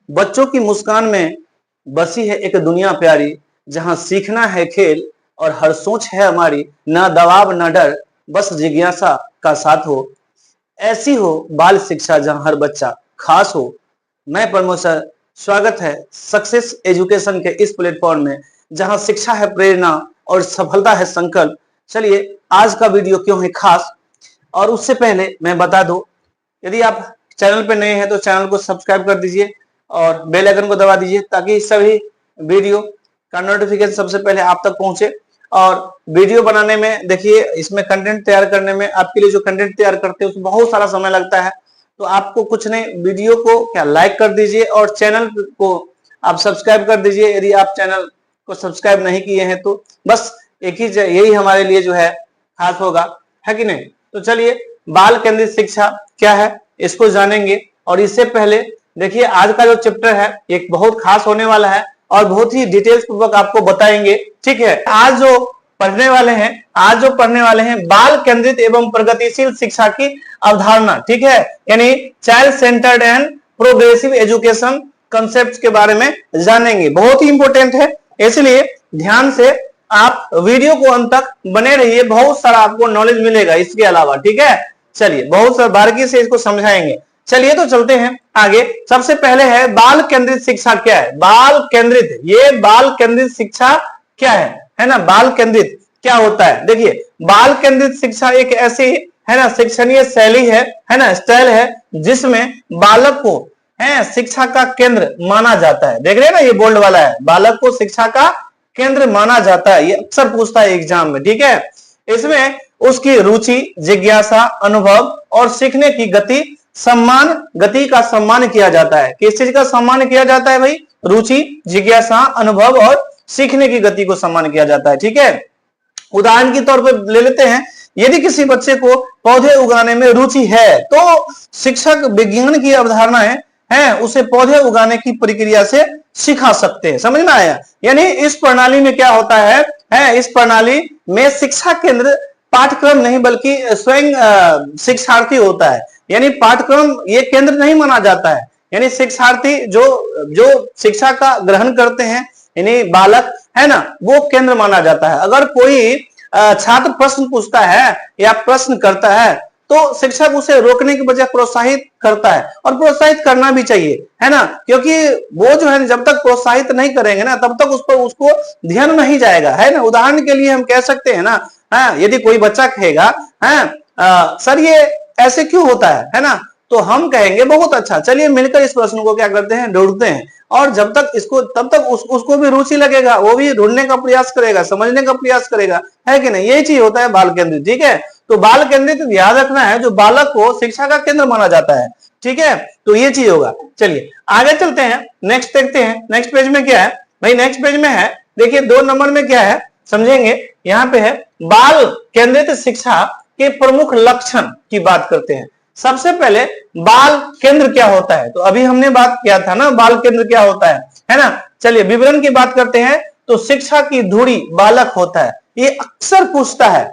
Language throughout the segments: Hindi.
बच्चों की मुस्कान में बसी है एक दुनिया प्यारी, जहां सीखना है खेल और हर सोच है हमारी, ना दबाव ना डर, बस जिज्ञासा का साथ हो। ऐसी हो बाल शिक्षा जहां हर बच्चा खास हो। मैं प्रमोद सर, स्वागत है सक्सेस एजुकेशन के इस प्लेटफॉर्म में, जहां शिक्षा है प्रेरणा और सफलता है संकल्प। चलिए आज का वीडियो क्यों है खास, और उससे पहले मैं बता दूं, यदि आप चैनल पे नए हैं तो चैनल को सब्सक्राइब कर दीजिए और बेल आइकन को दबा दीजिए, ताकि सभी वीडियो का नोटिफिकेशन सबसे पहले आप तक पहुंचे। और वीडियो बनाने में देखिए, इसमें कंटेंट तैयार करने में आपके लिए जो कंटेंट तैयार करते हैं उसमें बहुत सारा समय लगता है। तो आपको कुछ नहीं, वीडियो को क्या लाइक कर दीजिए और चैनल को आप सब्सक्राइब कर दीजिए, यदि आप चैनल को सब्सक्राइब नहीं किए हैं तो। बस एक ही यही हमारे लिए जो है खास होगा, है कि नहीं। तो चलिए, बाल केंद्रित शिक्षा क्या है इसको जानेंगे। और इससे पहले देखिए, आज का जो चैप्टर है एक बहुत खास होने वाला है और बहुत ही डिटेल्स पूर्वक आपको बताएंगे, ठीक है। आज जो पढ़ने वाले हैं बाल केंद्रित एवं प्रगतिशील शिक्षा की अवधारणा, ठीक है, यानी child centred and progressive education concept के बारे में जानेंगे। बहुत ही इंपॉर्टेंट है, इसलिए ध्यान से आप वीडियो को अंत तक बने रहिए, बहुत सारा आपको नॉलेज मिलेगा इसके अलावा, ठीक है। चलिए, बहुत सारा बारीकी से इसको समझाएंगे। चलिए तो चलते हैं आगे। सबसे पहले है बाल केंद्रित शिक्षा क्या है। बाल केंद्रित, ये बाल केंद्रित शिक्षा क्या है ना। बाल केंद्रित क्या होता है, देखिए, बाल केंद्रित शिक्षा एक ऐसी है ना शिक्षणीय शैली है ना, स्टाइल है, जिसमें बालक को है शिक्षा का केंद्र माना जाता है। देख रहे हैं ना, ये बोल्ड वाला है, बालक को शिक्षा का केंद्र माना जाता है। ये अक्सर पूछता है एग्जाम में, ठीक है। इसमें उसकी रुचि, जिज्ञासा, अनुभव और सीखने की गति का सम्मान किया जाता है। किस चीज का सम्मान किया जाता है भाई? रुचि, जिज्ञासा, अनुभव और सीखने की गति को सम्मान किया जाता है, ठीक है। उदाहरण के तौर पर ले लेते हैं, यदि किसी बच्चे को पौधे उगाने में रुचि है तो शिक्षक विज्ञान की अवधारणाएं हैं उसे पौधे उगाने की प्रक्रिया से सिखा सकते हैं। समझ में आया? यानी इस प्रणाली में क्या होता है इस प्रणाली में शिक्षा केंद्र पाठ्यक्रम नहीं बल्कि स्वयं शिक्षार्थी होता है। यानी पाठ्यक्रम ये केंद्र नहीं माना जाता है, यानी शिक्षार्थी जो शिक्षा का ग्रहण करते हैं, यानी बालक है ना, वो केंद्र माना जाता है। अगर कोई छात्र प्रश्न पूछता है या प्रश्न करता है तो शिक्षक उसे रोकने के बजाय प्रोत्साहित करता है, और प्रोत्साहित करना भी चाहिए, है ना, क्योंकि वो जो है जब तक प्रोत्साहित नहीं करेंगे ना तब तक उस पर उसको ध्यान नहीं जाएगा, है ना। उदाहरण के लिए हम कह सकते हैं ना, यदि कोई बच्चा कहेगा सर ये ऐसे क्यों होता है ना, तो हम कहेंगे बहुत अच्छा, चलिए मिलकर इस प्रश्न को क्या करते हैं, ढूंढते हैं। और जब तक इसको तब तक उसको भी रुचि लगेगा, वो भी ढूंढने का प्रयास करेगा, समझने का प्रयास करेगा, है कि नहीं। यही चीज होता है बाल केंद्रित, ठीक है। तो बाल केंद्रित याद रखना है, जो बालक को शिक्षा का केंद्र माना जाता है, ठीक है। तो ये चीज होगा। चलिए आगे चलते हैं, नेक्स्ट देखते हैं। नेक्स्ट पेज में क्या है भाई? नेक्स्ट पेज में है, देखिए 2 नंबर में क्या है समझेंगे। यहाँ पे है बाल केंद्रित शिक्षा के प्रमुख लक्षण की बात करते हैं। सबसे पहले बाल केंद्र क्या होता है, तो अभी हमने बात किया था ना बाल केंद्र क्या होता है ना। चलिए विवरण की बात करते हैं। तो शिक्षा की धुरी बालक होता है, ये अक्सर पूछता है।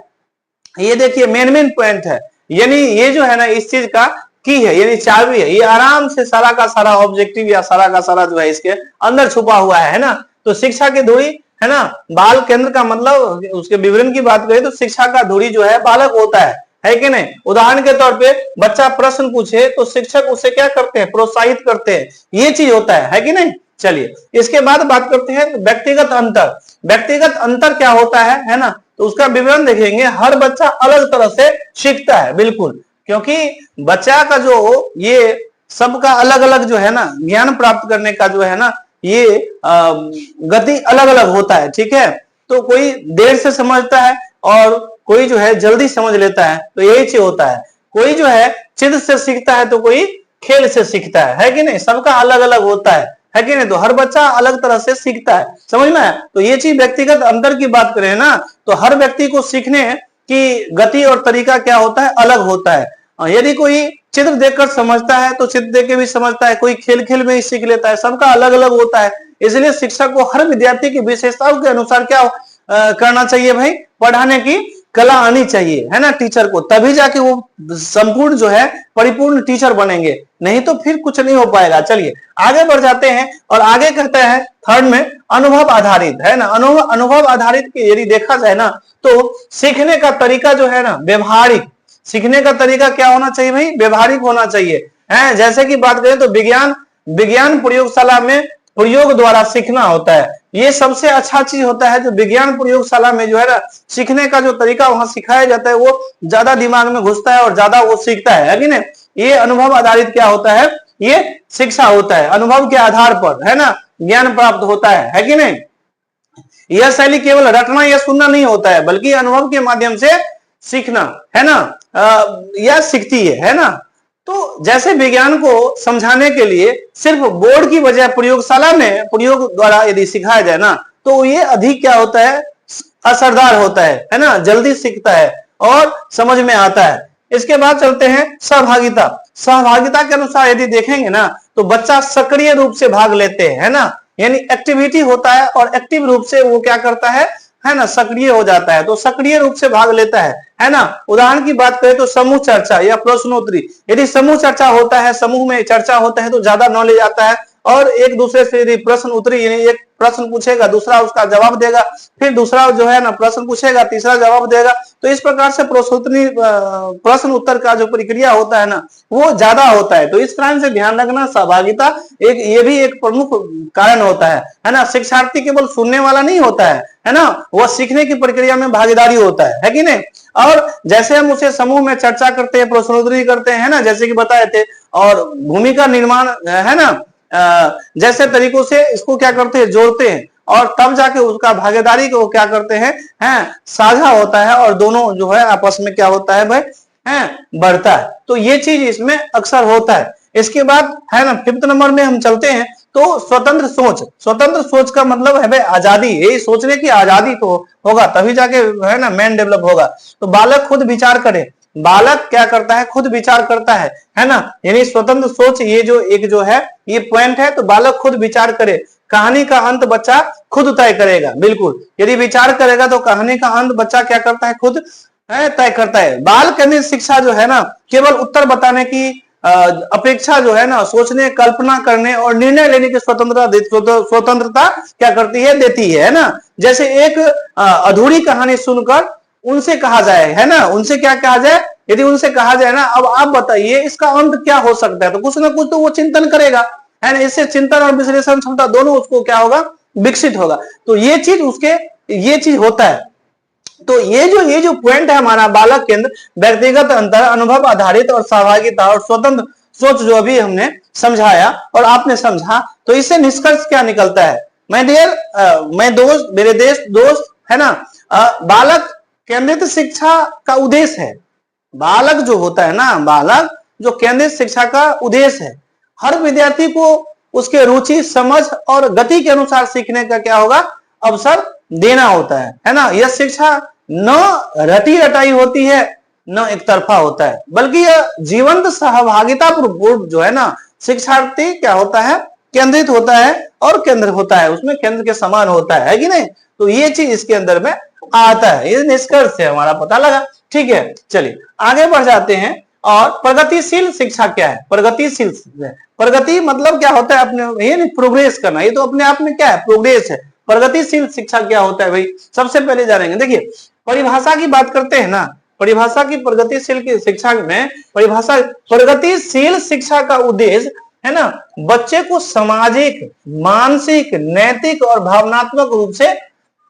ये देखिए मेन पॉइंट है, यानी ये जो है ना इस चीज का की है, यानी चाबी है। ये आराम से सारा का सारा ऑब्जेक्टिव या सारा का सारा जो है इसके अंदर छुपा हुआ है ना। तो शिक्षा की धुरी है ना, बाल केंद्र का मतलब उसके विवरण की बात करें तो शिक्षा का धुरी जो है बालक होता है कि नहीं। उदाहरण के तौर पे बच्चा प्रश्न पूछे तो शिक्षक उसे क्या करते हैं, प्रोत्साहित करते हैं। ये चीज होता है कि नहीं। चलिए इसके बाद बात करते हैं व्यक्तिगत अंतर। व्यक्तिगत अंतर क्या होता है ना, तो उसका विवरण देखेंगे। हर बच्चा अलग तरह से सीखता है, बिल्कुल, क्योंकि बच्चा का जो ये सबका अलग अलग जो है ना ज्ञान प्राप्त करने का जो है ना ये गति अलग अलग होता है, ठीक है। तो कोई देर से समझता है और कोई जो है जल्दी समझ लेता है, तो यही चीज होता है। कोई जो है चित्र से सीखता है तो कोई खेल से सीखता है कि नहीं। सबका अलग अलग होता है कि नहीं। तो हर बच्चा अलग तरह से सीखता है, समझ में आया। तो ये चीज व्यक्तिगत अंतर की बात करें ना, तो हर व्यक्ति को सीखने की गति और तरीका क्या होता है, अलग होता है। यदि कोई चित्र देखकर समझता है तो चित्र देख के भी समझता है, कोई खेल खेल में ही सीख लेता है, सबका अलग अलग होता है। इसलिए शिक्षक को हर विद्यार्थी की विशेषताओं के अनुसार क्या करना चाहिए भाई, पढ़ाने की कला आनी चाहिए, है ना, टीचर को, तभी जाके वो संपूर्ण जो है परिपूर्ण टीचर बनेंगे, नहीं तो फिर कुछ नहीं हो पाएगा। चलिए आगे बढ़ जाते हैं और आगे कहते हैं थर्ड में अनुभव आधारित, है ना। अनुभव आधारित की यदि देखा जाए ना तो सीखने का तरीका जो है ना व्यवहारिक, सीखने का तरीका क्या होना चाहिए भाई, व्यवहारिक होना चाहिए, है। जैसे कि बात करें तो विज्ञान प्रयोगशाला में प्रयोग द्वारा सीखना होता है, ये सबसे अच्छा चीज होता है जो विज्ञान प्रयोगशाला में जो है ना सीखने का जो तरीका वहां सिखाया जाता है वो ज्यादा दिमाग में घुसता है और ज्यादा वो सीखता है कि नहीं। ये अनुभव आधारित क्या होता है, ये शिक्षा होता है, अनुभव के आधार पर, है ना, ज्ञान प्राप्त होता है कि नहीं। यह शैली केवल रटना या सुनना नहीं होता है बल्कि अनुभव के माध्यम से सीखना, है ना, यह सीखती है ना। तो जैसे विज्ञान को समझाने के लिए सिर्फ बोर्ड की बजाय प्रयोगशाला में प्रयोग द्वारा यदि सिखाया जाए ना तो ये अधिक क्या होता है, असरदार होता है ना, जल्दी सीखता है और समझ में आता है। इसके बाद चलते हैं सहभागिता। सहभागिता के अनुसार यदि देखेंगे ना तो बच्चा सक्रिय रूप से भाग लेते हैं, है ना, यानी एक्टिविटी होता है और एक्टिव रूप से वो क्या करता है ना, सक्रिय हो जाता है, तो सक्रिय रूप से भाग लेता है ना। उदाहरण की बात करें तो समूह चर्चा या प्रश्नोत्तरी, यदि समूह चर्चा होता है, समूह में चर्चा होता है तो ज्यादा नॉलेज आता है, और एक दूसरे से यदि प्रश्न उत्तरी, यानी एक प्रश्न पूछेगा दूसरा उसका जवाब देगा, फिर दूसरा जो है ना प्रश्न पूछेगा तीसरा जवाब देगा, तो इस प्रकार से प्रश्न उत्तर का जो प्रक्रिया होता है ना वो ज्यादा होता है। तो इस कारण से ध्यान रखना, सहभागिता ये भी एक प्रमुख कारण होता है ना। शिक्षार्थी केवल सुनने वाला नहीं होता है ना, वह सीखने की प्रक्रिया में भागीदारी होता है कि नहीं। और जैसे हम उसे समूह में चर्चा करते हैं, प्रश्नोत्तरी करते हैं ना, जैसे कि बताए थे, और भूमिका निर्माण, है ना, जैसे तरीकों से इसको क्या करते हैं, जोड़ते हैं, और तब जाके उसका भागीदारी को क्या करते हैं, साझा होता है, और दोनों जो है आपस में क्या होता है भाई, बढ़ता है। तो ये चीज इसमें अक्सर होता है। इसके बाद है ना फिफ्थ नंबर में हम चलते हैं तो स्वतंत्र सोच। स्वतंत्र सोच का मतलब है भाई आजादी, यही सोचने की आजादी तो होगा तभी जाके है ना मैन डेवलप होगा। तो बालक खुद विचार करे, बालक क्या करता है, खुद विचार करता है ना, यानी स्वतंत्र सोच ये जो एक जो है ये पॉइंट है। तो बालक खुद विचार करे, कहानी का अंत बच्चा खुद तय करेगा, बिल्कुल, यदि विचार करेगा तो कहानी का अंत बच्चा क्या करता है, खुद तय करता है। बाल केंद्रित शिक्षा जो है ना केवल उत्तर बताने की अपेक्षा जो है ना सोचने, कल्पना करने और निर्णय लेने की स्वतंत्रता क्या करती है, देती है ना। जैसे एक अधूरी कहानी सुनकर उनसे कहा जाए, है ना, उनसे क्या कहा जाए, यदि उनसे कहा जाए ना अब आप बताइए इसका अंत क्या हो सकता है, तो कुछ ना कुछ तो वो चिंतन करेगा, है ना। इससे चिंतन और विश्लेषण क्षमता दोनों उसको क्या होगा, विकसित होगा। तो ये चीज होता है। तो ये जो पॉइंट है हमारा बालक केंद्र, व्यक्तिगत अंतर, अनुभव आधारित और सहभागिता और स्वतंत्र सोच जो अभी हमने समझाया और आपने समझा, तो इससे निष्कर्ष क्या निकलता है, मेरे देश दोस्त, है ना, बालक केंद्रित शिक्षा का उद्देश्य है, बालक जो होता है ना, बालक जो केंद्रित शिक्षा का उद्देश्य है, हर विद्यार्थी को उसके रुचि, समझ और गति के अनुसार सीखने का क्या होगा, अवसर देना होता है ना। यह शिक्षा न रटी रटाई होती है न एक तरफा होता है, बल्कि यह जीवंत सहभागिता पूर्ण जो है ना शिक्षार्थी क्या होता है, केंद्रित होता है और केंद्र होता है, उसमें केंद्र के समान होता है कि नहीं। तो ये चीज इसके अंदर में आता है, ये निष्कर्ष से हमारा पता लगा, ठीक है। चलिए आगे बढ़ जाते हैं। और प्रगतिशील शिक्षा क्या है, प्रगति मतलब क्या होता है, अपने ये नहीं प्रोग्रेस करना, ये तो अपने आप में क्या है, प्रोग्रेस है। प्रगतिशील शिक्षा क्या होता है भाई, सबसे पहले जानेंगे। देखिए परिभाषा की बात करते हैं ना, परिभाषा की प्रगतिशील की शिक्षा में परिभाषा, प्रगतिशील शिक्षा का उद्देश्य है ना बच्चे को सामाजिक, मानसिक, नैतिक और भावनात्मक रूप से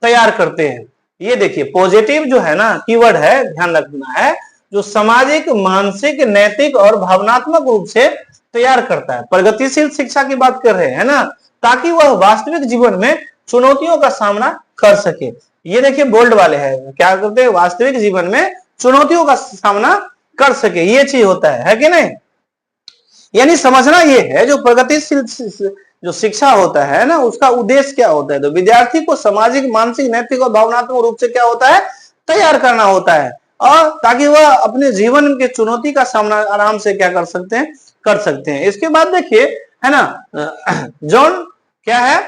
तैयार करते हैं। ये देखिए पॉजिटिव जो है ना कीवर्ड है, ध्यान रखना है, जो सामाजिक, मानसिक, नैतिक और भावनात्मक रूप से तैयार करता है। प्रगतिशील शिक्षा की बात कर रहे हैं ना, ताकि वह वास्तविक जीवन में चुनौतियों का सामना कर सके। ये देखिए बोल्ड वाले हैं, क्या करते हैं, वास्तविक जीवन में चुनौतियों का सामना कर सके, ये चीज होता है कि नहीं। यानी समझना ये है जो प्रगतिशील जो शिक्षा होता है ना उसका उद्देश्य क्या होता है, तो विद्यार्थी को सामाजिक, मानसिक, नैतिक और भावनात्मक रूप से क्या होता है, तैयार करना होता है, और ताकि वह अपने जीवन के चुनौती का सामना आराम से क्या कर सकते हैं। इसके बाद देखिए है ना जॉन क्या है,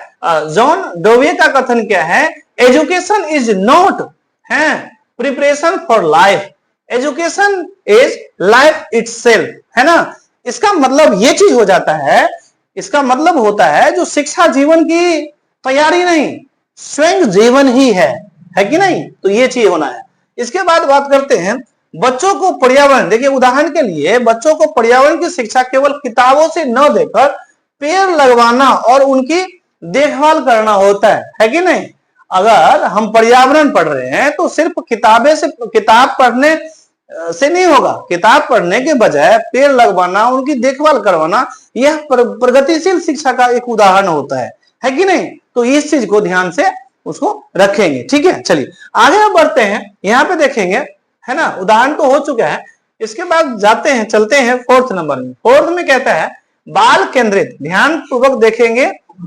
जॉन डोवे का कथन क्या है, एजुकेशन इज नॉट है preparation for life, education is life itself, है ना। इसका मतलब ये चीज हो जाता है, इसका मतलब होता है जो शिक्षा जीवन की तैयारी नहीं, स्वयं जीवन ही है कि नहीं। तो ये चीज होना है। इसके बाद बात करते हैं बच्चों को पर्यावरण। देखिए उदाहरण के लिए बच्चों को पर्यावरण की शिक्षा केवल किताबों से न देकर पेड़ लगवाना और उनकी देखभाल करना होता है कि नहीं। अगर हम पर्यावरण पढ़ रहे हैं तो सिर्फ किताब पढ़ने से नहीं होगा। किताब पढ़ने के बजाय पेड़ लगवाना, उनकी देखभाल करवाना, यह प्रगतिशील शिक्षा का एक उदाहरण होता है कि नहीं। तो इस चीज को ध्यान से उसको रखेंगे, ठीक है। चलिए आगे हम बढ़ते हैं, यहाँ पे देखेंगे, है ना। उदाहरण तो हो चुका है। इसके बाद जाते हैं, चलते हैं फोर्थ नंबर में। फोर्थ में कहता है बाल केंद्रित, ध्यान पूर्वक देखेंगे,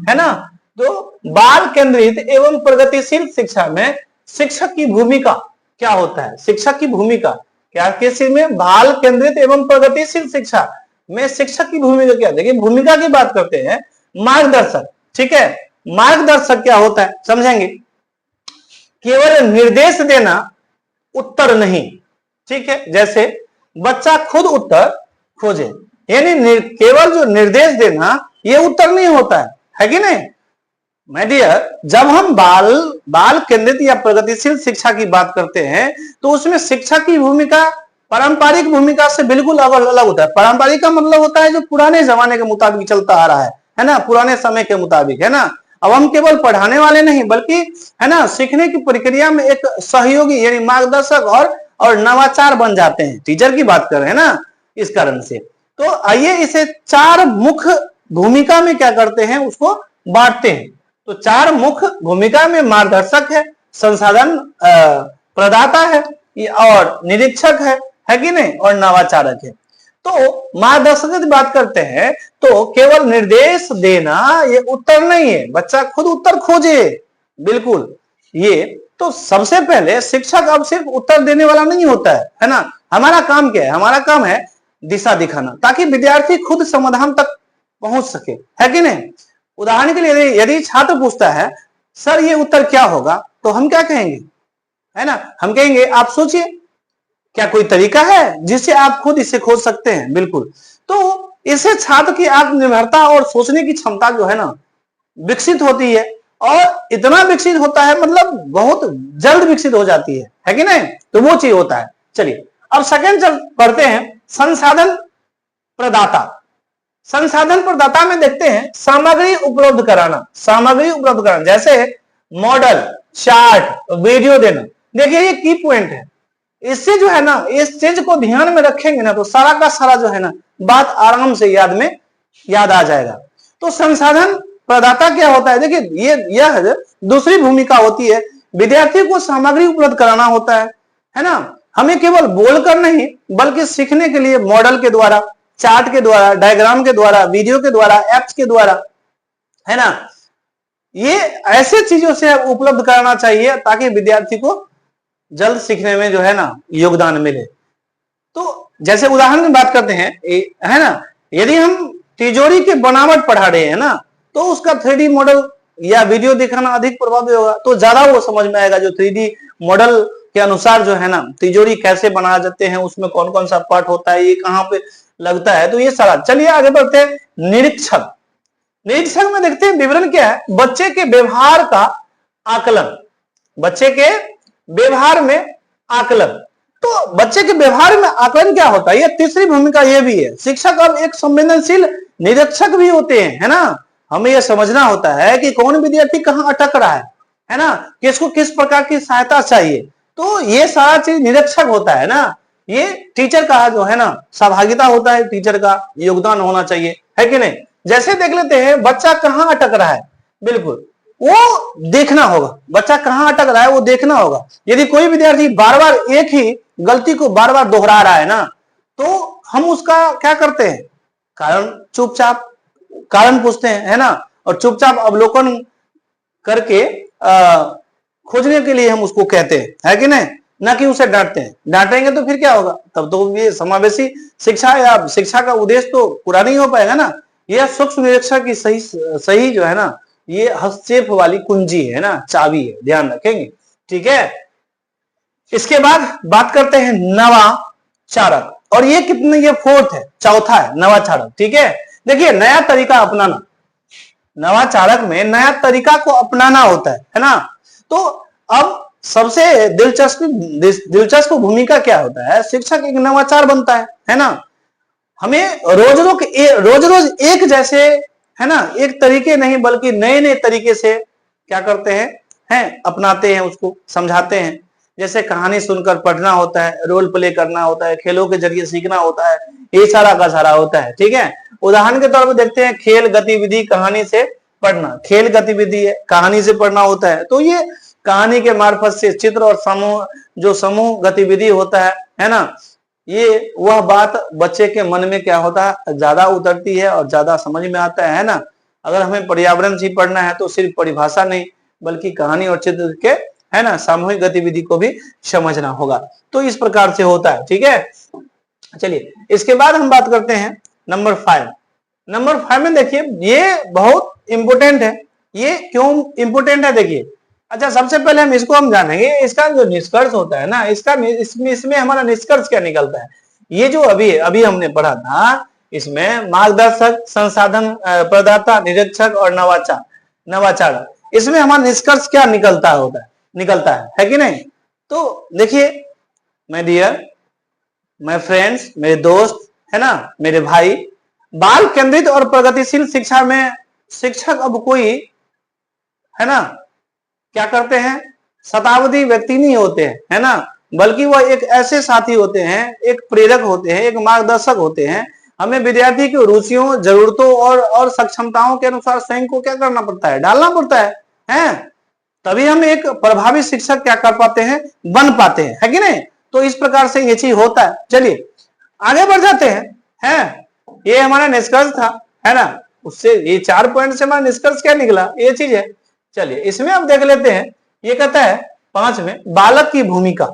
है ना। तो बाल केंद्रित एवं प्रगतिशील शिक्षा में शिक्षक की भूमिका क्या होता है। शिक्षक की भूमिका क्या, किसी में बाल केंद्रित एवं प्रगतिशील शिक्षा में शिक्षक की भूमिका क्या। देखिए भूमिका की बात करते हैं, मार्गदर्शक, ठीक है। मार्गदर्शक क्या होता है समझेंगे। केवल निर्देश देना उत्तर नहीं, ठीक है। जैसे बच्चा खुद उत्तर खोजे, यानी केवल जो निर्देश देना ये उत्तर नहीं होता है कि नहीं। माय डियर, जब हम बाल केंद्रित या प्रगतिशील शिक्षा की बात करते हैं तो उसमें शिक्षक की भूमिका पारंपरिक भूमिका से बिल्कुल अलग होता है। पारंपरिक का मतलब होता है जो पुराने जमाने के मुताबिक चलता आ रहा है ना, पुराने समय के मुताबिक, है ना। अब हम केवल पढ़ाने वाले नहीं बल्कि, है ना, सीखने की प्रक्रिया में एक सहयोगी यानी मार्गदर्शक और नवाचार बन जाते हैं। टीचर की बात कर रहे हैं ना, इस कारण से। तो आइए इसे चार मुख्य भूमिका में क्या करते हैं, उसको बांटते हैं। तो चार मुख्य भूमिका में मार्गदर्शक है, संसाधन प्रदाता है और निरीक्षक है कि नहीं, और नवाचारक है। तो मार्गदर्शक की बात करते हैं तो केवल निर्देश देना ये उत्तर नहीं है, बच्चा खुद उत्तर खोजे, बिल्कुल। ये तो सबसे पहले शिक्षक अब सिर्फ उत्तर देने वाला नहीं होता है ना। हमारा काम क्या है, हमारा काम है दिशा दिखाना, ताकि विद्यार्थी खुद समाधान तक पहुंच सके, है कि नहीं। उदाहरण के लिए यदि छात्र पूछता है सर ये उत्तर क्या होगा, तो हम क्या कहेंगे, है ना। हम कहेंगे आप सोचिए, क्या कोई तरीका है जिससे आप खुद इसे खोज सकते हैं। बिल्कुल। तो इससे छात्र की आत्मनिर्भरता और सोचने की क्षमता जो है ना विकसित होती है, और इतना विकसित होता है मतलब बहुत जल्द विकसित हो जाती है कि नहीं। तो वो चीज होता है। चलिए अब सेकंड पढ़ते हैं, संसाधन प्रदाता। संसाधन प्रदाता में देखते हैं सामग्री उपलब्ध कराना। सामग्री उपलब्ध कराना जैसे मॉडल, चार्ट, वीडियो देना। देखिए ये की पॉइंट है। इससे जो है ना, इस चीज को ध्यान में रखेंगे ना तो सारा का सारा जो है ना बात आराम से याद आ जाएगा। तो संसाधन प्रदाता क्या होता है, देखिए यह दूसरी भूमिका होती है। विद्यार्थी को सामग्री उपलब्ध कराना होता है ना। हमें केवल बोलकर नहीं बल्कि सीखने के लिए मॉडल के द्वारा, चार्ट के द्वारा, डायग्राम के द्वारा, वीडियो के द्वारा, एप्स के द्वारा, है ना, ये ऐसे चीजों से उपलब्ध कराना चाहिए ताकि विद्यार्थी को जल्द सीखने में जो है ना योगदान मिले। तो जैसे उदाहरण की बात करते हैं, है ना, यदि हम तिजोरी के बनावट पढ़ा रहे हैं ना तो उसका 3D मॉडल या वीडियो दिखाना अधिक प्रभावी होगा। तो ज्यादा वो समझ में आएगा जो 3D मॉडल के अनुसार जो है ना तिजोरी कैसे बनाए जाते हैं, उसमें कौन कौन सा पार्ट होता है, ये कहाँ पे लगता है, तो ये सारा। चलिए आगे बढ़ते हैं, निरीक्षक। निरीक्षक में देखते हैं विवरण क्या है, बच्चे के व्यवहार का आकलन। बच्चे के व्यवहार में आकलन। तो बच्चे के व्यवहार में आकलन क्या होता है, ये तीसरी भूमिका ये भी है। शिक्षक अब एक संवेदनशील निरीक्षक भी होते हैं, है ना। हमें यह समझना होता है कि कौन विद्यार्थी कहाँ अटक रहा है ना, किसको किस प्रकार की सहायता चाहिए। तो ये सारा चीज निरीक्षक होता है ना। ये टीचर का जो है ना सहभागिता होता है, टीचर का योगदान होना चाहिए, है कि नहीं। जैसे देख लेते हैं बच्चा कहाँ अटक रहा है, बिल्कुल वो देखना होगा। बच्चा कहाँ अटक रहा है वो देखना होगा। यदि कोई विद्यार्थी बार बार एक ही गलती को बार बार दोहरा रहा है ना तो हम उसका क्या करते हैं, चुपचाप कारण पूछते हैं, है ना, और चुपचाप अवलोकन करके खोजने के लिए हम उसको कहते हैं, है कि नहीं, ना कि उसे डांटते हैं। डांटेंगे तो फिर क्या होगा, तब तो ये समावेशी शिक्षा या शिक्षा का उद्देश्य तो पूरा नहीं हो पाएगा ना। यह सूक्ष्म निरीक्षण की सही जो है ना ये हस्तक्षेप वाली कुंजी है ना, चाबी है, ध्यान रखेंगे, ठीक है। इसके बाद बात करते हैं नवाचारक, और ये कितने, ये फोर्थ है, चौथा है नवाचारक। ठीक है, देखिए नया तरीका अपनाना, नवाचारक में नया तरीका को अपनाना होता है ना। तो अब सबसे दिलचस्प भूमिका क्या होता है, शिक्षक एक नवाचार बनता है ना। हमें रोज रोज एक जैसे, है ना, एक तरीके नहीं बल्कि नए नए तरीके से क्या करते हैं अपनाते हैं, उसको समझाते हैं। जैसे कहानी सुनकर पढ़ना होता है, रोल प्ले करना होता है, खेलों के जरिए सीखना होता है, ये सारा का सारा होता है। ठीक है, उदाहरण के तौर पर देखते हैं, खेल गतिविधि कहानी से पढ़ना, खेल गतिविधि है, कहानी से पढ़ना होता है। तो ये कहानी के मार्फत से चित्र और समूह गतिविधि होता है ना, ये वह बात बच्चे के मन में क्या होता है, ज्यादा उतरती है और ज्यादा समझ में आता है ना। अगर हमें पर्यावरण से पढ़ना है तो सिर्फ परिभाषा नहीं बल्कि कहानी और चित्र के, है ना, सामूहिक गतिविधि को भी समझना होगा। तो इस प्रकार से होता है। ठीक है, चलिए इसके बाद हम बात करते हैं नंबर 5। नंबर 5 में देखिए, ये बहुत इंपोर्टेंट है। ये क्यों इंपोर्टेंट है, देखिए। अच्छा, सबसे पहले हम जानेंगे इसका जो निष्कर्ष होता है ना, इसमें हमारा निष्कर्ष क्या निकलता है। ये जो अभी हमने पढ़ा था, इसमें मार्गदर्शक, संसाधन प्रदाता, निरीक्षक और नवाचार, इसमें हमारा निष्कर्ष क्या निकलता है कि नहीं। तो देखिए माय डियर, माय फ्रेंड्स, मेरे दोस्त, है ना, मेरे भाई, बाल केंद्रित और प्रगतिशील शिक्षा में शिक्षक अब कोई, है ना, क्या करते हैं, शताब्दी व्यक्ति नहीं होते हैं, है ना, बल्कि वह एक ऐसे साथी होते हैं, एक प्रेरक होते हैं, एक मार्गदर्शक होते हैं। हमें विद्यार्थी की रुचियों, जरूरतों और सक्षमताओं के अनुसार स्वयं को क्या करना पड़ता है, डालना पड़ता है। तभी हम एक प्रभावी शिक्षक क्या कर पाते हैं, बन पाते हैं, है कि नहीं। तो इस प्रकार से ये चीज होता है। चलिए आगे बढ़ जाते हैं। ये हमारा निष्कर्ष था, है ना। उससे ये 4 पॉइंट से हमारा निष्कर्ष क्या निकला, ये चीज है। चलिए इसमें अब देख लेते हैं, ये कहता है 5 में बालक की भूमिका।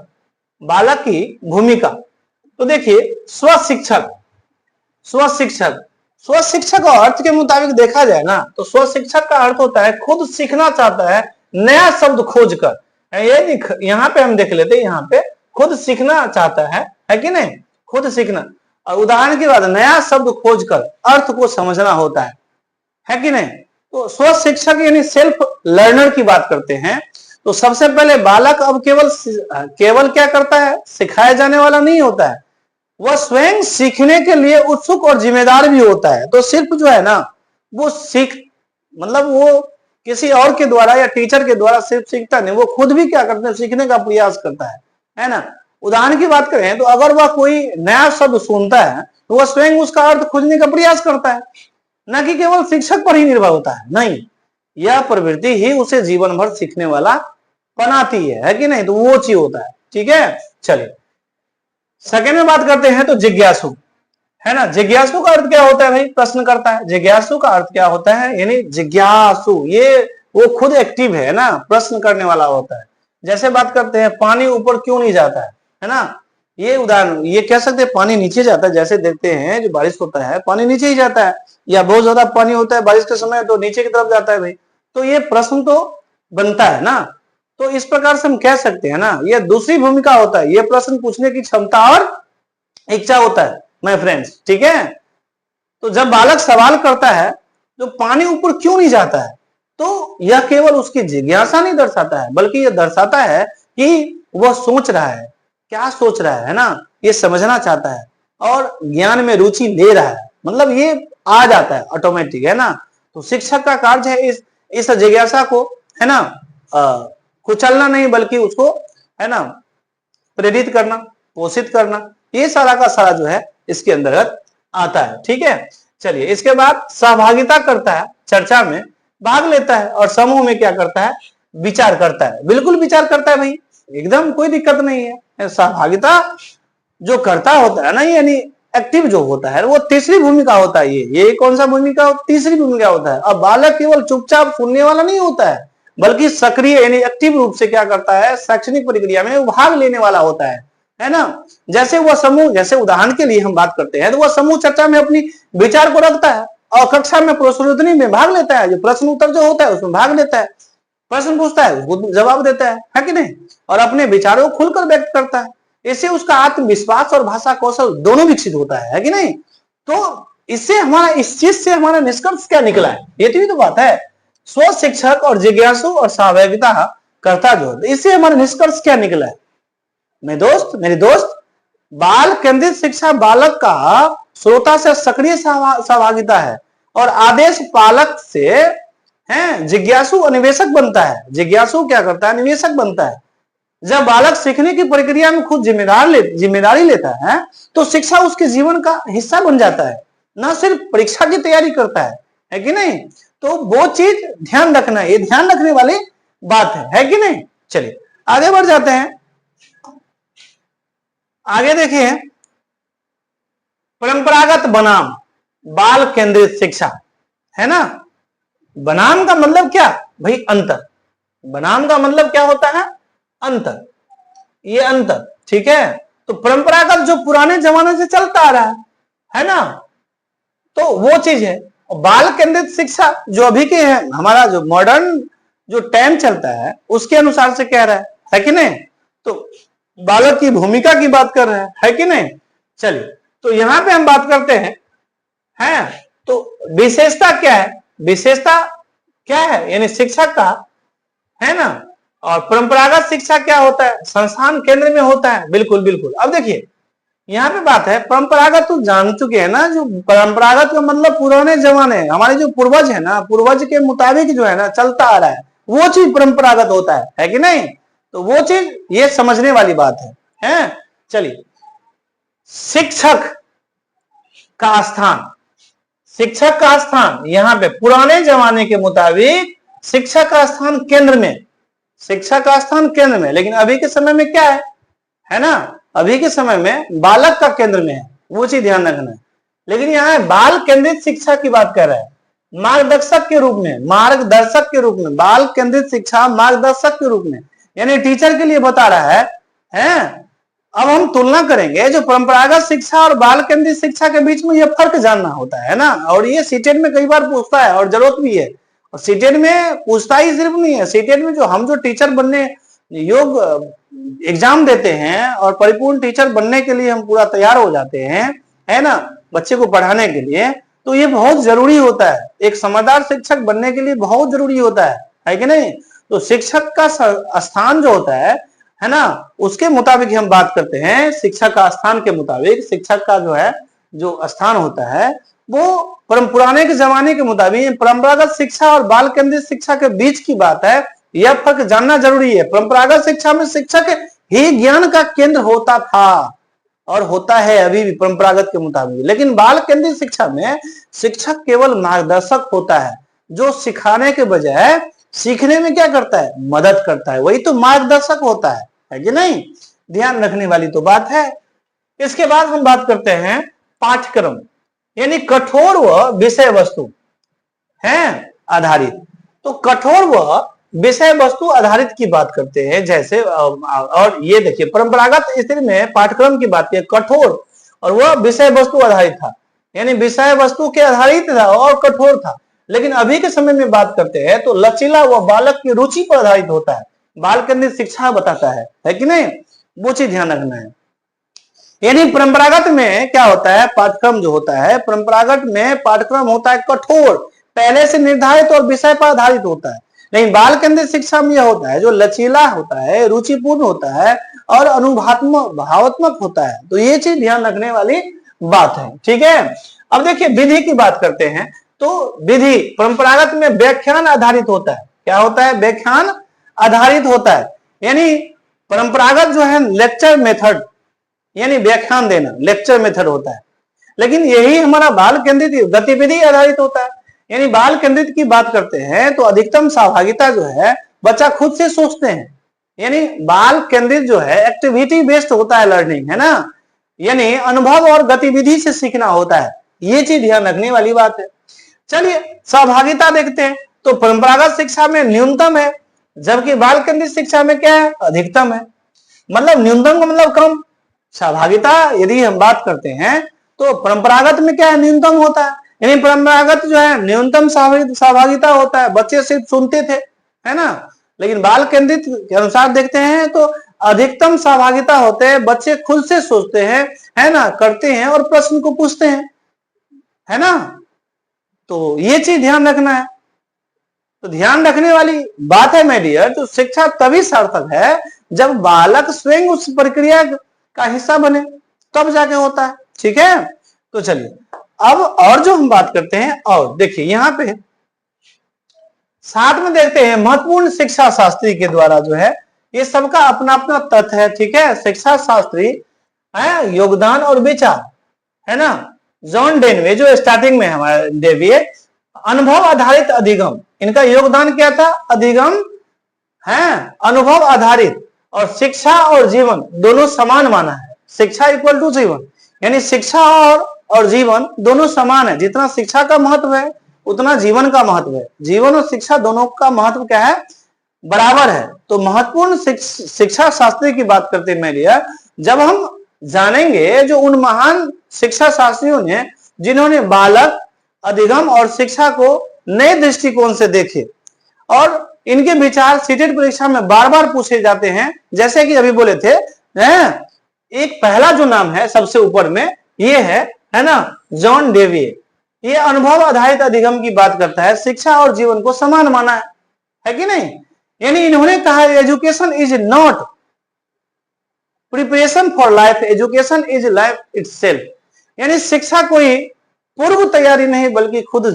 तो देखिए स्वशिक्षक का अर्थ के मुताबिक देखा जाए ना, तो स्वशिक्षक का अर्थ होता है खुद सीखना चाहता है, नया शब्द खोज कर। ये यहाँ पे हम देख लेते हैं, यहाँ पे खुद सीखना चाहता है कि नहीं, खुद सीखना। और उदाहरण की बात, नया शब्द खोज कर अर्थ को समझना होता है कि नहीं। तो स्व शिक्षक यानी सेल्फ लर्नर की बात करते हैं। तो सबसे पहले बालक अब केवल क्या करता है, सिखाया जाने वाला नहीं होता है, वह स्वयं सीखने के लिए उत्सुक और जिम्मेदार भी होता है। तो सिर्फ जो है ना, वो मतलब वो किसी और के द्वारा या टीचर के द्वारा सिर्फ सीखता नहीं, वो खुद भी क्या करता है, सीखने का प्रयास करता है ना। उदाहरण की बात करें तो अगर वह कोई नया शब्द सुनता है तो वह स्वयं उसका अर्थ खोजने का प्रयास करता है, न कि केवल शिक्षक पर ही निर्भर होता है। नहीं, यह प्रवृत्ति ही उसे जीवन भर सीखने वाला बनाती है कि नहीं। तो वो चीज होता है। ठीक है, चलिए सेकंड में बात करते हैं, तो जिज्ञासु, है ना। जिज्ञासु का अर्थ क्या होता है भाई, प्रश्न करता है। जिज्ञासु का अर्थ क्या होता है, यानी जिज्ञासु ये वो खुद एक्टिव है ना, प्रश्न करने वाला होता है। जैसे बात करते हैं, पानी ऊपर क्यों नहीं जाता है ना। ये उदाहरण ये कह सकते हैं, पानी नीचे जाता है। जैसे देखते हैं जो बारिश होता है, पानी नीचे ही जाता है, या बहुत ज्यादा पानी होता है बारिश के समय तो नीचे की तरफ जाता है भाई। तो ये प्रश्न तो बनता है ना। तो इस प्रकार से हम कह सकते हैं ना, ये दूसरी भूमिका होता है, ये प्रश्न पूछने की क्षमता और इच्छा होता है माय फ्रेंड्स। ठीक है, तो जब बालक सवाल करता है तो पानी ऊपर क्यों नहीं जाता है, तो यह केवल उसकी जिज्ञासा नहीं दर्शाता है, बल्कि यह दर्शाता है कि वह सोच रहा है, क्या सोच रहा है ना, ये समझना चाहता है और ज्ञान में रुचि ले रहा है। मतलब ये आ जाता है ऑटोमेटिक, है ना। तो शिक्षक का कार्य है इस जिज्ञासा को, है ना, कुचलना नहीं बल्कि उसको, है ना, प्रेरित करना, पोषित करना, ये सारा का सारा जो है इसके अंतर्गत आता है। ठीक है, चलिए इसके बाद सहभागिता करता है, चर्चा में भाग लेता है और समूह में क्या करता है, विचार करता है। बिल्कुल विचार करता है भाई, एकदम कोई दिक्कत नहीं है। सहभागिता जो करता होता है ना, यानी एक्टिव जो होता है, वो तीसरी भूमिका होता है। ये कौन सा भूमिका, तीसरी भूमिका होता है। अब बालक केवल चुपचाप सुनने वाला नहीं होता है, बल्कि सक्रिय यानी एक्टिव रूप से क्या करता है, शैक्षणिक प्रक्रिया में भाग लेने वाला होता है ना। जैसे वह समूह, जैसे उदाहरण के लिए हम बात करते हैं, तो वह समूह चर्चा में अपनी विचार को रखता है और कक्षा में प्रश्नोत्तरी में भाग लेता है। जो प्रश्न उत्तर जो होता है उसमें भाग लेता है, प्रश्न पूछता है उसको जवाब देता है कि नहीं। और अपने विचारों को खुलकर व्यक्त करता है। इससे उसका आत्मविश्वास और भाषा कौशल दोनों विकसित होता है कि नहीं। तो इससे हमारा इस चीज से हमारा निष्कर्ष क्या निकला है, ये तो बात है। स्व शिक्षक और जिज्ञासु और सहभागिता करता जो, इससे हमारा निष्कर्ष क्या निकला है मेरे दोस्त, बाल केंद्रित शिक्षा बालक का श्रोता से सक्रिय सहभागिता है और आदेश पालक से है जिज्ञासु अन्वेषक बनता है। जिज्ञासु क्या करता है, अन्वेषक बनता है। जब बालक सीखने की प्रक्रिया में खुद जिम्मेदारी लेता है तो शिक्षा उसके जीवन का हिस्सा बन जाता है, न सिर्फ परीक्षा की तैयारी करता है कि नहीं। तो वो चीज ध्यान रखना है, ये ध्यान रखने वाली बात है कि नहीं। चलिए आगे बढ़ जाते हैं। आगे देखिए, परंपरागत बनाम बाल केंद्रित शिक्षा, है ना। बनाम का मतलब क्या भाई, अंतर। बनाम का मतलब क्या होता है, अंतर, ये अंतर, ठीक है। तो परंपरागत जो पुराने जमाने से चलता आ रहा है ना, तो वो चीज है। और बाल केंद्रित शिक्षा जो अभी के है, हमारा जो मॉडर्न जो टाइम चलता है उसके अनुसार से कह रहा है कि नहीं। तो बालक की भूमिका की बात कर रहे हैं, है कि नहीं। चलिए तो यहां पे हम बात करते हैं तो विशेषता क्या है, विशेषता क्या है, यानी शिक्षक का, है ना। और परंपरागत शिक्षा क्या होता है, संस्थान केंद्र में होता है। बिल्कुल बिल्कुल। अब देखिए यहाँ पे बात है, परंपरागत तो जान चुके हैं ना, जो परंपरागत का मतलब पुराने जमाने हमारे जो पूर्वज है ना, पूर्वज के मुताबिक जो है ना चलता आ रहा है, वो चीज परंपरागत होता है कि नहीं। तो वो चीज ये समझने वाली बात है। चलिए, शिक्षक का स्थान, शिक्षक का स्थान यहाँ पे पुराने जमाने के मुताबिक शिक्षक का स्थान केंद्र में, शिक्षक का स्थान केंद्र में। लेकिन अभी के समय में क्या है ना, अभी के समय में बालक का केंद्र में है, वो चीज ध्यान रखना है। लेकिन यहाँ बाल केंद्रित शिक्षा की बात कर रहा है, मार्गदर्शक के रूप में, मार्गदर्शक के रूप में, बाल केंद्रित शिक्षा मार्गदर्शक के रूप में, यानी टीचर के लिए बता रहा है। अब हम तुलना करेंगे, जो परंपरागत शिक्षा और बाल केंद्रित शिक्षा के बीच में यह फर्क जानना होता है ना। और ये सीटेट में कई बार पूछता है और जरूरत भी है। और सीटेट में पूछता ही सिर्फ नहीं है, सीटेट में जो हम जो टीचर बनने योग एग्जाम देते हैं और परिपूर्ण टीचर बनने के लिए हम पूरा तैयार हो जाते हैं, है ना, बच्चे को पढ़ाने के लिए, तो ये बहुत जरूरी होता है। एक समझदार शिक्षक बनने के लिए बहुत जरूरी होता है कि नहीं। तो शिक्षक का स्थान जो होता है ना, उसके मुताबिक हम बात करते हैं। शिक्षक का स्थान के मुताबिक शिक्षक का जो है जो स्थान होता है वो पुराने के जमाने के मुताबिक, परंपरागत शिक्षा और बाल केंद्रित शिक्षा के बीच की बात है। यह फर्क जानना जरूरी है। परंपरागत शिक्षा में शिक्षक ही ज्ञान का केंद्र होता था और होता है अभी भी परंपरागत के मुताबिक। लेकिन बाल केंद्रित शिक्षा में शिक्षक केवल मार्गदर्शक होता है, जो सिखाने के बजाय सीखने में क्या करता है, मदद करता है। वही तो मार्गदर्शक होता है कि नहीं। ध्यान रखने वाली तो बात है। इसके बाद हम बात करते हैं पाठ्यक्रम, यानी कठोर व विषय वस्तु है आधारित। तो कठोर व विषय वस्तु आधारित की बात करते हैं जैसे, और ये देखिए परंपरागत स्थिति में पाठ्यक्रम की बात है कठोर, और वह विषय वस्तु आधारित था, यानी विषय वस्तु के आधारित था और कठोर था। लेकिन अभी के समय में बात करते हैं तो लचीला व बालक की रुचि पर आधारित होता है। बाल केंद्रित शिक्षा बताता है कि नहीं, वो चीज ध्यान रखना है। यानी परंपरागत में क्या होता है, पाठ्यक्रम जो होता है, परंपरागत में पाठ्यक्रम होता है कठोर, पहले से निर्धारित और विषय पर आधारित होता है। लेकिन बाल केंद्रित शिक्षा में यह होता है जो लचीला होता है, रुचिपूर्ण होता है और भावात्मक होता है। तो ये चीज ध्यान रखने वाली बात है, ठीक है। अब देखिए विधि की बात करते हैं। तो विधि परंपरागत में व्याख्यान आधारित होता है। क्या होता है, व्याख्यान आधारित होता है। यानी परंपरागत जो है लेक्चर मेथड, यानी व्याख्यान देना, लेक्चर मेथड होता है। लेकिन यही हमारा बाल केंद्रित गतिविधि आधारित होता है। यानी बाल केंद्रित की बात करते हैं तो अधिकतम सहभागिता जो है बच्चा खुद से सोचते हैं। यानी बाल केंद्रित जो है एक्टिविटी बेस्ड होता है लर्निंग, है ना, यानी अनुभव और गतिविधि से सीखना होता है। ये चीज ध्यान रखने वाली बात है। चलिए सहभागिता देखते हैं। तो परंपरागत शिक्षा में न्यूनतम है, जबकि बाल केंद्रित शिक्षा में क्या है, अधिकतम है। मतलब न्यूनतम का मतलब कम। सहभागिता यदि हम बात करते हैं तो परंपरागत में क्या है, न्यूनतम होता है। यानी परंपरागत जो है न्यूनतम सहभागिता होता है, बच्चे सिर्फ सुनते थे, है ना। लेकिन बाल केंद्रित के अनुसार देखते हैं तो अधिकतम सहभागिता होते हैं, बच्चे खुद से सोचते हैं, है ना, करते हैं और प्रश्न को पूछते हैं, है ना। तो ये चीज ध्यान रखना है। तो ध्यान रखने वाली बात है मेरी डियर, तो शिक्षा तभी सार्थक है जब बालक स्वयं उस प्रक्रिया का हिस्सा बने, तब जाके होता है। ठीक है, तो चलिए अब और जो हम बात करते हैं, और देखिए यहाँ पे साथ में देखते हैं महत्वपूर्ण शिक्षा शास्त्री के द्वारा जो है, ये सबका अपना अपना तथ्य है। ठीक है, शिक्षा शास्त्री है योगदान और विचार, है ना। जॉन डेनवे जो स्टार्टिंग में हमारे डेविए अनुभव आधारित अधिगम, इनका योगदान क्या था, अधिगम है अनुभव आधारित, और शिक्षा और जीवन दोनों समान माना है। शिक्षा इक्वल टू जीवन, यानी शिक्षा और जीवन दोनों समान है। जितना शिक्षा का महत्व है उतना जीवन का महत्व है। जीवन और शिक्षा दोनों का महत्व क्या है, बराबर है। तो महत्वपूर्ण शिक्षा शास्त्री की बात करते हैं मेरी, जब हम जानेंगे जो उन महान शिक्षा शास्त्रियों ने जिन्होंने बालक, अधिगम और शिक्षा को नए दृष्टिकोण से देखे, और इनके विचार सीटेट परीक्षा में बार बार पूछे जाते हैं। जैसे कि अभी बोले थे, एक पहला जो नाम है सबसे ऊपर में ये है ना, जॉन डेविए। ये अनुभव आधारित अधिगम की बात करता है, शिक्षा और जीवन को समान माना है कि नहीं। यानी इन्होंने कहा education is not preparation for life, education is life itself. यानी शिक्षा कोई पूर्व तैयारी नहीं बल्कि खुद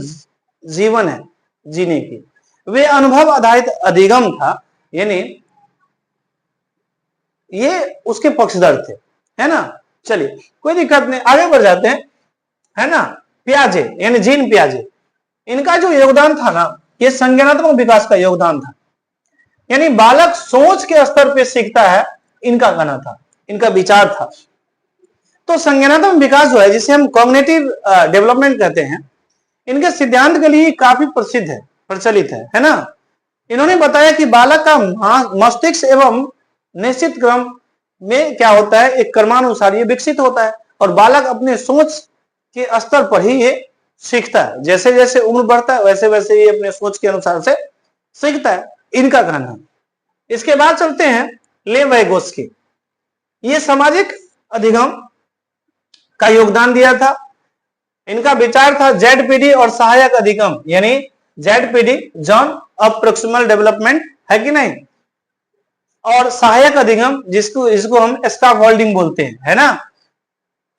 जीवन है जीने की। वे अनुभव आधारित अधिगम था, यानी ये उसके पक्षधर थे, है ना। चलिए कोई दिक्कत नहीं, आगे बढ़ जाते हैं, है ना। पियाजे यानी जीन पियाजे, इनका जो योगदान था ना, ये संज्ञानात्मक विकास का योगदान था। यानी बालक सोच के स्तर पे सीखता है, इनका कहना था, इनका विचार था। तो संज्ञानात्मक विकास जो है, जिसे हम कॉग्निटिव डेवलपमेंट कहते हैं, इनके सिद्धांत के लिए काफी प्रसिद्ध है, प्रचलित है ना। इन्होंने बताया कि बालक का मस्तिष्क एवं निश्चित क्रम में क्या होता है, एक क्रमानुसार ये विकसित होता है, और बालक अपने सोच के स्तर पर ही ये सीखता है। जैसे जैसे उम्र बढ़ता है वैसे वैसे ये अपने सोच के अनुसार से सीखता है, इनका कहना है। इसके बाद चलते हैं ले वैगोस्की, ये सामाजिक अधिगम का योगदान दिया था। इनका विचार था जेडपीडी और सहायक अधिगम, यानी ZPD John of proximal development, है कि नहीं, और सहायक अधिगम इसको हम स्काफ होल्डिंग बोलते हैं, है ना।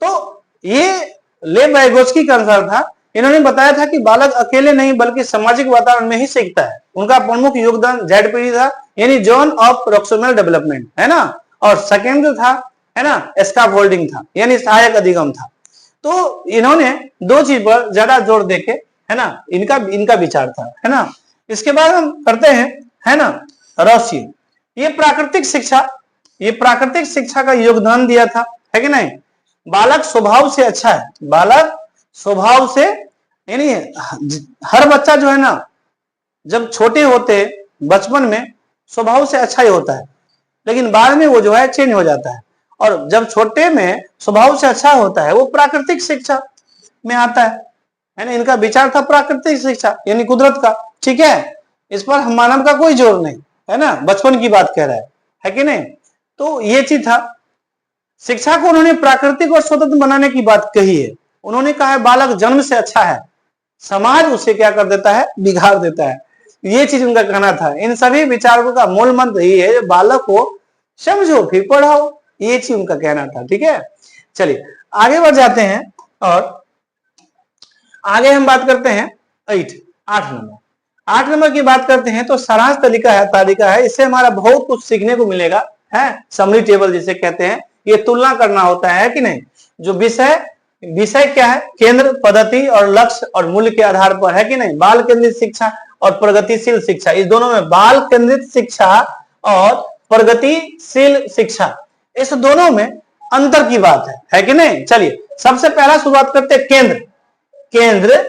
तो ये ले वैगोस्की का अनुसार था। इन्होंने बताया था कि बालक अकेले नहीं बल्कि सामाजिक वातावरण में ही सीखता है। उनका प्रमुख योगदान जेडपीडी था, यानी जोन ऑफ प्रोक्सिमल डेवलपमेंट, है ना। और सेकेंड जो था, है ना, स्काफ होल्डिंग था, यानी सहायक अधिगम था। तो इन्होंने दो चीज पर ज्यादा जोर देके, है ना, इनका विचार था, है ना। इसके बाद हम करते हैं, है ना, रॉसी, ये प्राकृतिक शिक्षा का योगदान दिया था, है कि नहीं। बालक स्वभाव से अच्छा है, बालक स्वभाव से, यानी हर बच्चा जो है ना, जब छोटे होते बचपन में स्वभाव से अच्छा ही होता है, लेकिन बाद में वो जो है चेंज हो जाता है। और जब छोटे में स्वभाव से अच्छा होता है वो प्राकृतिक शिक्षा में आता है ना। इनका विचार था प्राकृतिक शिक्षा यानी कुदरत का, ठीक है, इस पर हम मानव का कोई जोर नहीं, है ना, बचपन की बात कह रहा है कि नहीं। तो ये चीज था। शिक्षा को उन्होंने प्राकृतिक और स्वतंत्र बनाने की बात कही है। उन्होंने कहा है बालक जन्म से अच्छा है, समाज उसे क्या कर देता है, बिगाड़ देता है। ये चीज उनका कहना था। इन सभी विचारों का मूल मंत्र ये है, बालक को समझो फिर पढ़ाओ, ये चीज उनका कहना था, ठीक है। चलिए आगे बढ़ जाते हैं और आगे हम बात करते हैं 8 नंबर की बात करते हैं। तो सारांश तालिका है, इससे हमारा बहुत कुछ सीखने को मिलेगा, है समरी टेबल जिसे कहते हैं। ये तुलना करना होता है कि नहीं, जो विषय क्या है, केंद्र, पद्धति और लक्ष्य और मूल्य के आधार पर, है कि नहीं। बाल केंद्रित शिक्षा और प्रगतिशील शिक्षा, इस दोनों में बाल केंद्रित शिक्षा और प्रगतिशील शिक्षा, इस दोनों में अंतर की बात है कि नहीं। चलिए सबसे पहला शुरुआत करते हैं केंद्र।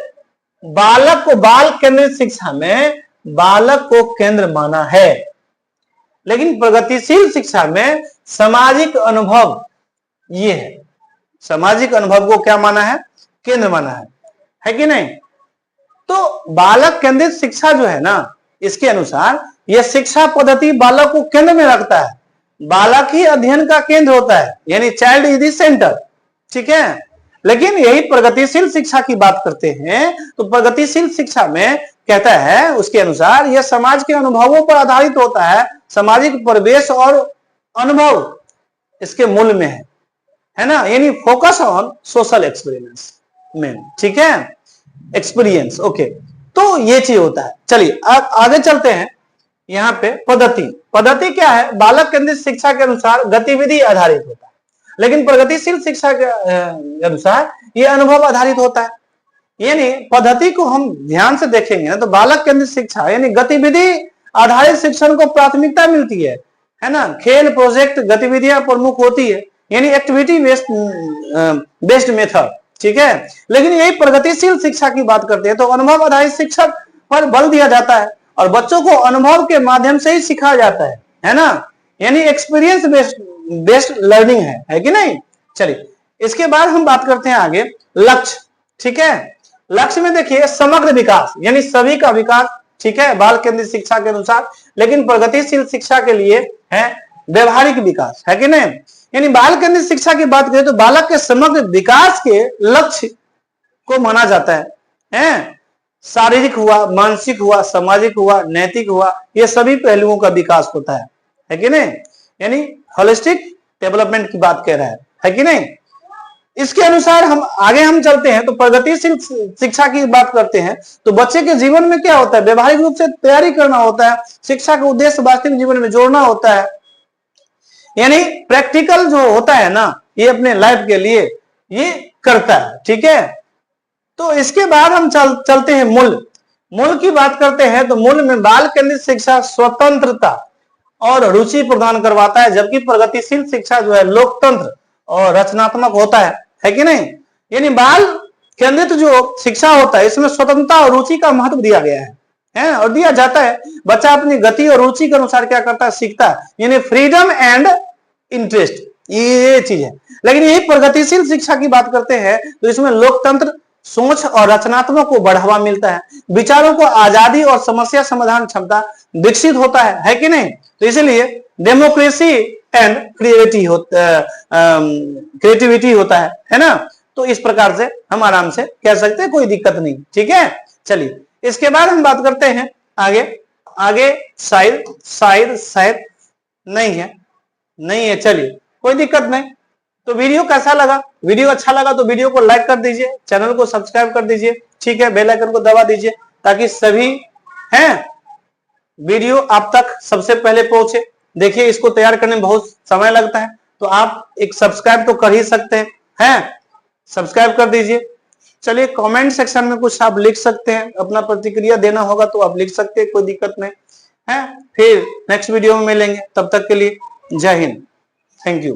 बालक को बाल केंद्रित शिक्षा में बालक को केंद्र माना है, लेकिन प्रगतिशील शिक्षा में सामाजिक अनुभव, ये है सामाजिक अनुभव को क्या माना है, केंद्र माना है कि नहीं। तो बालक केंद्रित शिक्षा जो है ना, इसके अनुसार यह शिक्षा पद्धति बालक को केंद्र में रखता है, बालक ही अध्ययन का केंद्र होता है, यानी चाइल्ड इज द सेंटर, ठीक है। लेकिन यही प्रगतिशील शिक्षा की बात करते हैं तो प्रगतिशील शिक्षा में कहता है उसके अनुसार यह समाज के अनुभवों पर आधारित होता है, सामाजिक परिवेश और अनुभव इसके मूल में है ना, यानी फोकस ऑन सोशल एक्सपीरियंस में, ठीक है, एक्सपीरियंस, ओके। तो ये चीज होता है। चलिए आगे चलते हैं। यहाँ पे पद्धति क्या है, बालक केंद्रित शिक्षा के अनुसार गतिविधि आधारित होता है, लेकिन प्रगतिशील शिक्षा के अनुसार ये अनुभव आधारित होता है। यानी पद्धति को हम ध्यान से देखेंगे ना तो बालक केंद्रित शिक्षा यानी गतिविधि आधारित शिक्षण को प्राथमिकता मिलती है ना, खेल प्रोजेक्ट गतिविधियां प्रमुख होती है, यानी एक्टिविटी बेस्ड मेथड, ठीक है। लेकिन यही प्रगतिशील शिक्षा की बात करते हैं तो अनुभव आधारित शिक्षा पर बल दिया जाता है और बच्चों को अनुभव के माध्यम से ही सिखाया जाता है ना, यानी एक्सपीरियंस बेस्ड लर्निंग है कि नहीं। चलिए इसके बाद हम बात करते हैं आगे लक्ष्य, ठीक है। लक्ष्य में देखिए समग्र विकास यानी सभी का विकास, ठीक है, बाल केंद्रित शिक्षा के अनुसार। लेकिन प्रगतिशील शिक्षा के लिए है व्यवहारिक विकास, है कि नहीं। यानी बाल केंद्रित शिक्षा की बात करें तो बालक के समग्र विकास के लक्ष्य को माना जाता है। शारीरिक हुआ, मानसिक हुआ, सामाजिक हुआ, नैतिक हुआ, ये सभी पहलुओं का विकास होता है कि नहीं, यानी होलिस्टिक डेवलपमेंट की बात कह रहा है कि नहीं। इसके अनुसार हम चलते हैं तो प्रगतिशील शिक्षा की बात करते हैं तो बच्चे के जीवन में क्या होता है, व्यवहारिक रूप से तैयारी करना होता है, शिक्षा का उद्देश्य वास्तविक जीवन में जोड़ना होता है, यानी प्रैक्टिकल जो होता है ना ये अपने लाइफ के लिए ये करता है, ठीक है। तो इसके बाद हम चलते हैं मूल की बात करते हैं तो मूल में बाल केंद्रित शिक्षा स्वतंत्रता और रुचि प्रदान करवाता है, जबकि प्रगतिशील शिक्षा जो है लोकतंत्र और रचनात्मक होता है कि नहीं। यानी बाल केंद्रित जो शिक्षा होता है इसमें स्वतंत्रता और रुचि का महत्व दिया गया है और दिया जाता है। बच्चा अपनी गति और रुचि के अनुसार क्या करता है, सीखता है, यानी फ्रीडम एंड इंटरेस्ट, ये चीज है। लेकिन यही प्रगतिशील शिक्षा की बात करते हैं तो इसमें लोकतंत्र, सोच और रचनात्मक को बढ़ावा मिलता है, विचारों को आजादी और समस्या समाधान क्षमता विकसित होता है कि नहीं। तो इसीलिए डेमोक्रेसी एंड क्रिएटिविटी होता है ना। तो इस प्रकार से हम आराम से कह सकते हैं, कोई दिक्कत नहीं, ठीक है। चलिए इसके बाद हम बात करते हैं आगे शायद नहीं है, चलिए कोई दिक्कत नहीं। तो वीडियो कैसा लगा, वीडियो अच्छा लगा तो वीडियो को लाइक कर दीजिए, चैनल को सब्सक्राइब कर दीजिए, ठीक है, बेल आइकन को दबा दीजिए ताकि सभी वीडियो आप तक सबसे पहले पहुंचे। देखिए इसको तैयार करने में बहुत समय लगता है तो आप एक सब्सक्राइब तो कर ही सकते हैं, सब्सक्राइब कर दीजिए। चलिए कमेंट सेक्शन में कुछ आप लिख सकते हैं, अपना प्रतिक्रिया देना होगा तो आप लिख सकते हैं, कोई दिक्कत नहीं है। फिर नेक्स्ट वीडियो में मिलेंगे, तब तक के लिए जय हिंद, थैंक यू।